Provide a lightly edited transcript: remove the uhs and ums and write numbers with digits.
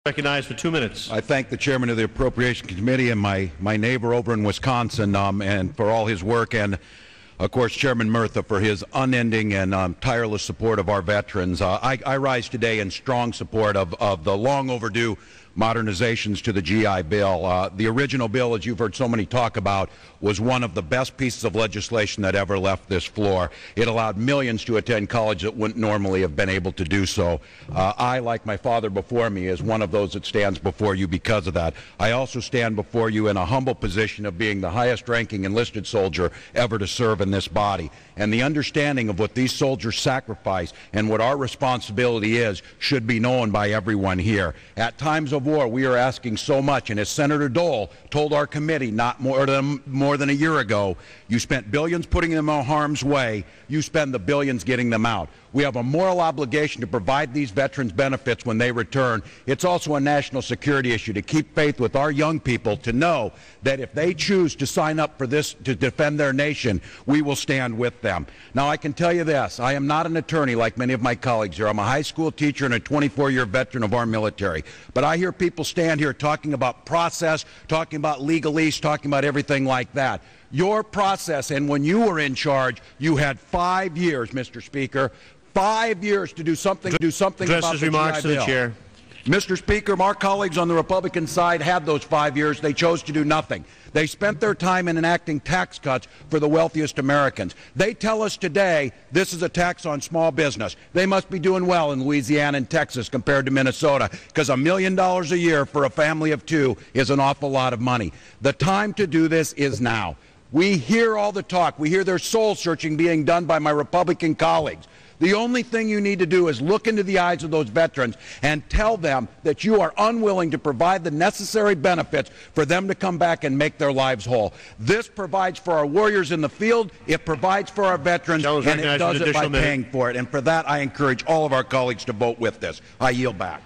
Recognized for 2 minutes. I thank the chairman of the Appropriation Committee and my neighbor over in Wisconsin and for all his work, and of course Chairman Murtha for his unending and tireless support of our veterans. I rise today in strong support of the long overdue modernizations to the GI Bill. The original bill, as you've heard so many talk about, was one of the best pieces of legislation that ever left this floor. It allowed millions to attend college that wouldn't normally have been able to do so. I, like my father before me, is one of those that stands before you because of that. I also stand before you in a humble position of being the highest-ranking enlisted soldier ever to serve in this body. And the understanding of what these soldiers sacrifice and what our responsibility is should be known by everyone here. At times of war, we are asking so much, and as Senator Dole told our committee not more than a year ago, you spent billions putting them in harm's way, you spend the billions getting them out. We have a moral obligation to provide these veterans benefits when they return. It's also a national security issue to keep faith with our young people, to know that if they choose to sign up for this to defend their nation, we will stand with them. Now, I can tell you this, I am not an attorney like many of my colleagues here. I'm a high school teacher and a 24-year veteran of our military. But I hear people stand here talking about process, talking about legalese, talking about everything like that. Your process, and when you were in charge, you had 5 years, Mr. Speaker, 5 years to do something about the remarks GI to the Bill. chair. Mr. Speaker, our colleagues on the Republican side had those 5 years. They chose to do nothing. They spent their time in enacting tax cuts for the wealthiest Americans. They tell us today this is a tax on small business. They must be doing well in Louisiana and Texas compared to Minnesota, because $1 million a year for a family of two is an awful lot of money. The time to do this is now. We hear all the talk. We hear there's soul searching being done by my Republican colleagues. The only thing you need to do is look into the eyes of those veterans and tell them that you are unwilling to provide the necessary benefits for them to come back and make their lives whole. This provides for our warriors in the field, it provides for our veterans, and it does it by paying for it. And for that, I encourage all of our colleagues to vote with this. I yield back.